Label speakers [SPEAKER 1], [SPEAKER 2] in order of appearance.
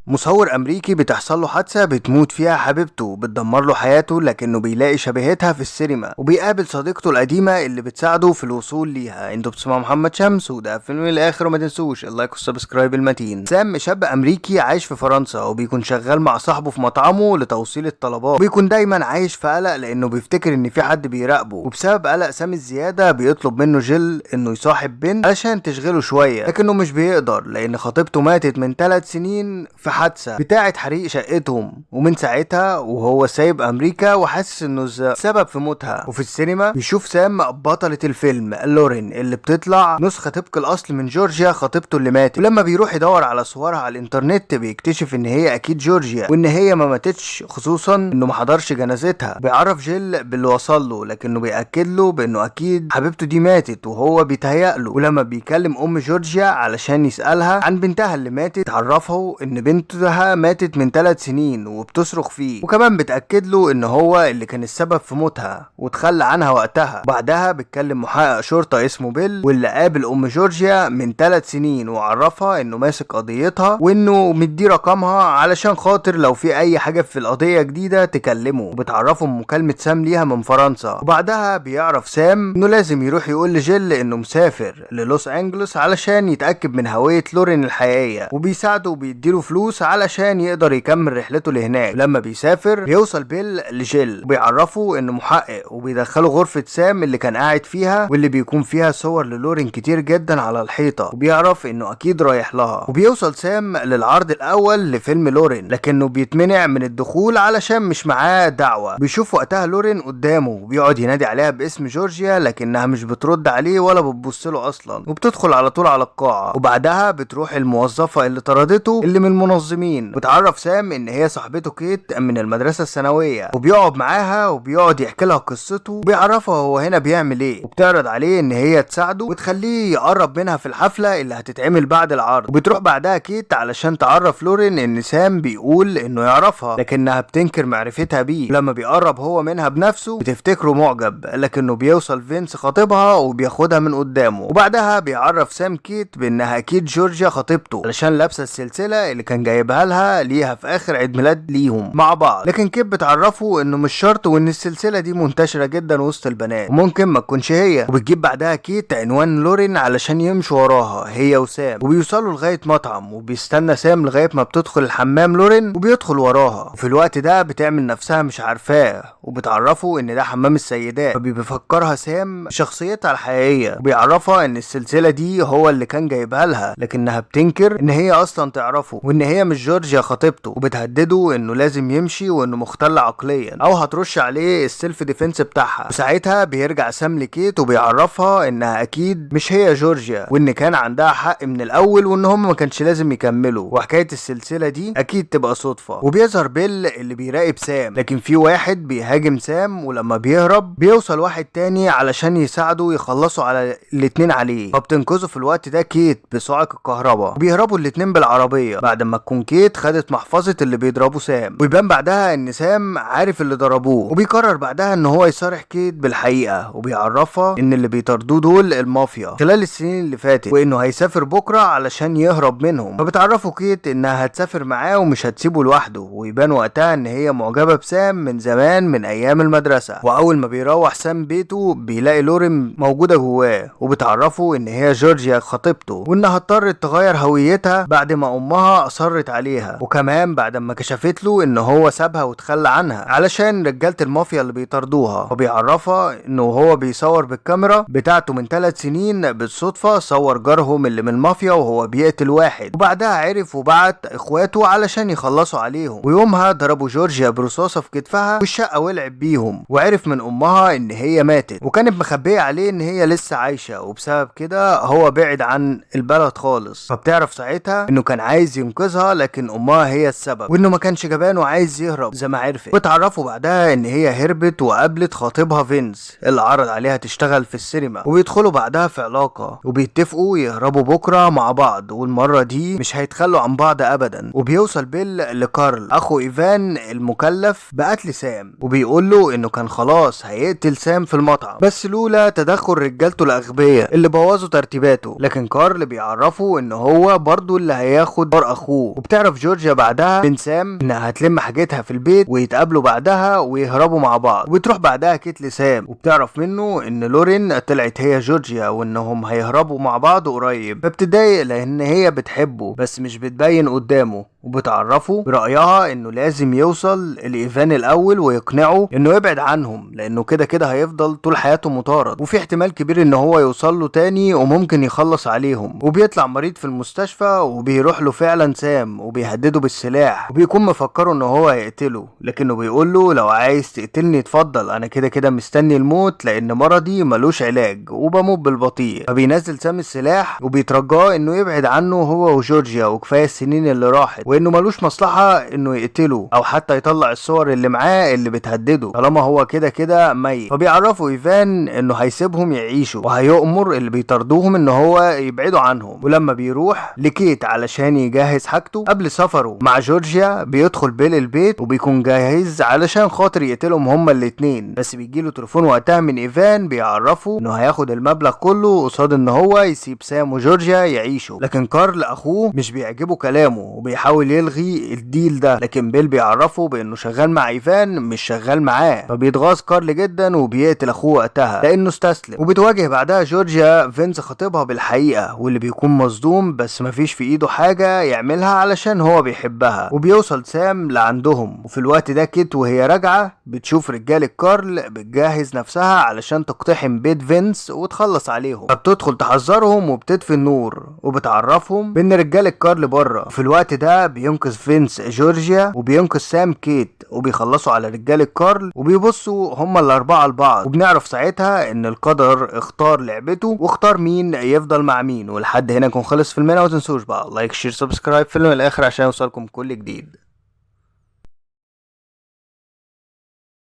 [SPEAKER 1] مصور امريكي بتحصل له حادثه بتموت فيها حبيبته بتدمر له حياته، لكنه بيلاقي شبيهتها في السينما وبيقابل صديقته القديمه اللي بتساعده في الوصول ليها. انتوا بتسمعوا محمد شمس وده فيلم الاخر، وما تنسوش اللايك والسبسكرايب المتين. سام شاب امريكي عايش في فرنسا وبيكون شغال مع صاحبه في مطعمه لتوصيل الطلبات، وبيكون دايما عايش في قلق لانه بيفتكر ان في حد بيراقبه، وبسبب قلق سام الزياده بيطلب منه جيل انه يصاحب بنت علشان تشغله شويه، لكنه مش بيقدر لان خطيبته ماتت من 3 سنين في حادثه بتاعه حريق شقتهم، ومن ساعتها وهو سايب امريكا وحاسس انه سبب في موتها. وفي السينما بيشوف سام بطلة الفيلم لورين اللي بتطلع نسخة طبق الاصل من جورجيا خطيبته اللي ماتت، ولما بيروح يدور على صورها على الانترنت بيكتشف ان هي اكيد جورجيا وان هي ما ماتتش، خصوصا انه ما حضرش جنازتها. بيعرف جيل باللي وصل له لكنه بيأكد له بانه اكيد حبيبته دي ماتت وهو بيتهيأ له. ولما بيكلم ام جورجيا علشان يسألها عن بنتها اللي ماتت تعرفه ان بنتها ماتت من 3 سنين وبتصرخ فيه، وكمان بتأكد له ان هو اللي كان السبب في موتها وتخلى عنها وقتها. بعدها بيتكلم محقق شرطة اسمه بيل واللي قابل ام جورجيا من 3 سنين وعرفها انه ماسك قضيتها وانه مدي رقمها علشان خاطر لو في اي حاجة في القضية جديدة تكلمه، وبتعرفه مكالمة سام ليها من فرنسا. وبعدها بيعرف سام انه لازم يروح يقول لجيل انه مسافر للوس انجلوس علشان يتأكد من هوية لورين الحقيقية، وبيساعده وبيديله فلوس علشان يقدر يكمل رحلته لهناك. لما بيسافر بيوصل بيل لجيل وبيعرفه انه محقق، وبيدخله غرفة سام اللي كان قاعد فيها واللي بيكون فيها صور للورين كتير جدا على الحيطة، وبيعرف انه اكيد رايح لها. وبيوصل سام للعرض الاول لفيلم لورين لكنه بيتمنع من الدخول علشان مش معاه دعوة. بيشوف وقتها لورين قدامه وبيقعد ينادي عليها باسم جورجيا لكنها مش بترد عليه ولا بتبص له اصلا، وبتدخل على طول على القاعة. وبعدها بتروح الموظفة اللي طردته اللي من المنظمين، وتعرف سام ان هي صاحبته كيت من المدرسة الثانوية، وبيقعد معاها وبيقعد يحكي لها قصته وبيعرفها هو هنا بيعمل ايه، وبتعرض عليه ان هي تساعده وتخليه يقرب منها في الحفلة اللي هتتعمل بعد العرض. وبتروح بعدها كيت علشان تعرف لورين ان سام بيقول انه يعرفها لكنها بتنكر معرفتها بيه. لما بيقرب هو منها بنفسه بتفتكره معجب، لكنه بيوصل فينس خطيبها وبياخدها من قدامه. وبعدها بيعرف سام كيت بانها اكيد جورجيا خطيبته علشان لابسه السلسله اللي كان جايبها ليها في اخر عيد ميلاد ليهم مع بعض. لكن كيت بتعرفه انه مش شرط وان السلسله دي منتشره جدا وسط البنات وممكن ما تكونش هي. وبتجيب بعدها كيت عنوان لورين علشان يمشوا وراها هي وسام، وبيوصلوا لغايه مطعم وبيستنى سام لغايه ما بتدخل الحمام لورين وبيدخل وراها. وفي الوقت ده بتعمل نفسها مش عارفاه وبتعرفه ان ده حمام السيدات، فبيفكرها سام بشخصيتها الحقيقيه، وبيعرفها ان السلسله دي هو اللي كان جايبها لها لكنها بتنكر ان هي اصلا تعرفه وان هي مش جورجيا خطيبته، وبتهدده انه لازم يمشي وانه مختل عقليا او هترش عليه السيلف ديفنس بتاعها. وساعتها بيرجع سام لكيت وبيعرفها انها اكيد مش هي جورجيا وان كان عندها حق من الاول وان هم ما كانش لازم يكملوا، وحكايه السلسله دي اكيد تبقى صدفه. وبيظهر بيل اللي بيراقب سام لكن في واحد بيهاجم سام، ولما بيهرب بيوصل واحد تاني علشان يساعده يخلصوا على الاتنين عليه، فبتنقذه في الوقت ده كيت بصاعق الكهرباء، وبيهربوا الاتنين بالعربيه بعد ما تكون كيت خدت محفظه اللي بيضربوا سام. ويبان بعدها ان سام عارف اللي ضربوه، وبيقرر بعدها ان هو يصارح كيت بالحقيقه، وبيعرفها ان اللي بيطاردوه دول المافيا خلال السنين اللي فاتت وانه هيسافر بكره علشان يهرب منهم. فبتعرفوا كيت انها هتسافر معاه ومش هتسيبه لوحده، ويبان وقتها ان هي معجبه بسام من زمان من ايام المدرسه. واول ما بيروح سام بيته بيلاقي لورين موجوده جواه، وبتعرفه ان هي جورجيا خطيبته وانها اضطرت تغير هويتها بعد ما امها اصرت عليها، وكمان بعد ما كشفت له ان هو سابها وتخلى عنها علشان رجاله المافيا اللي بيطاردوها. وبيعرفها انه هو بيصور بالكاميرا بتاعته من 3 سنين بالصدفه صور جارهم اللي من المافيا وهو بيقتل واحد، وبعدها عرف وبعت اخواته علشان يخلصوا عليهم. ويومها ضربوا جورجيا برصاصه في كتفها والشقه ولعت بيهم، وعرف من امها ان هي ماتت وكانت مخبيه عليه ان هي لسه عايشه، وبسبب كده هو بعد عن البلد خالص. فبتعرف ساعتها انه كان عايز ينقذها لكن امها هي السبب، وانه ما كانش جبان وعايز يهرب زي ما عرفت. وتعرفوا بعدها ان هي هربت وقابلت خطيبها فينس اللي عرض عليها تشتغل في السينما، وبيدخلوا بعدها في علاقه وبيتفقوا يهربوا بكره مع بعض، والمره دي مش هيتخلوا عن بعض ابدا. وبيوصل بيل لكارل اخو ايفان المكلف بقتل سام، وبيقول له انه كان خلاص هيقتل سام في المطعم بس لولا تدخل رجالته الاغبياء اللي بوظوا ترتيباته. لكن كارل بيعرفه ان هو برضو اللي هياخد دار اخوه، وبتعرف جورجيا بعدها من سام انها هتلم حاجتها في البيت ويتقابلوا بعدها ويهربوا مع بعض. وبتروح بعدها كيت لسام وبتعرف منه ان لورين طلعت هي جورجيا وانهم هيهربوا مع بعض قريب، فبتضايق لان هي بتحبه بس مش بتبين قدامه، وبتعرفه برأيها انه لازم يوصل لإيفان الاول ويقنعه انه يبعد عنهم لانه كده كده هيفضل طول حياته مطارد، وفي احتمال كبير ان هو يوصل له تاني وممكن يخلص عليهم. وبيطلع مريض في المستشفى وبيروح له فعلا سام وبيهدده بالسلاح وبيكون مفكره ان هو هيقتله، لكنه بيقول له لو عايز تقتلني اتفضل، انا كده كده مستني الموت لان مرضي ملوش علاج وبموت بالبطيء. فبينزل سام السلاح وبيترجاه انه يبعد عنه هو وجورجيا وكفايه السنين اللي راحت، وانه ملوش مصلحه انه يقتله او حتى يطلع الصور اللي معاه اللي بتهدده طالما هو كده كده ميت. فبيعرفوا ايفان انه هيسيبهم يعيشوا وهيؤمر اللي بيطاردوهم ان هو يبعدوا عنهم. ولما بيروح لكيت علشان يجهز حاجته قبل سفره مع جورجيا، بيدخل بيل البيت وبيكون جاهز علشان خاطر يقتلهم هما الاتنين، بس بيجيله تليفون وقتها من ايفان بيعرفه انه هياخد المبلغ كله قصاد ان هو يسيب سام وجورجيا يعيشوا. لكن كارل اخوه مش بيعجبه كلامه وبيحاول يلغي الديل ده، لكن بيل بيعرفه بانه شغال مع ايفان مش شغال معاه، فبيتغاظ كارل جدا وبيقتل اخوه وقتها لانه استسلم. وبتواجه بعدها جورجيا فينس خطيبها بالحقيقه واللي بيكون مصدوم بس مفيش في ايده حاجه يعملها علشان هو بيحبها. وبيوصل سام لعندهم، وفي الوقت ده كيت وهي راجعه بتشوف رجاله كارل بتجهز نفسها علشان تقتحم بيت فينس وتخلص عليهم، فبتدخل تحذرهم وبتطفي النور وبتعرفهم بان رجاله كارل بره. وفي الوقت ده بينقذ فينس جورجيا وبينقذ سام كيت وبيخلصوا على رجاله كارل وبيبصوا هما الاربعه لبعض. وبنعرف ساعتها ان القدر اختار لعبته واختار مين يفضل مع مين. ولحد هنا يكون خلص فيلمنا، ومتنسوش بقى لايك شير سبسكرايب فيلم الاخر عشان يوصلكم كل جديد.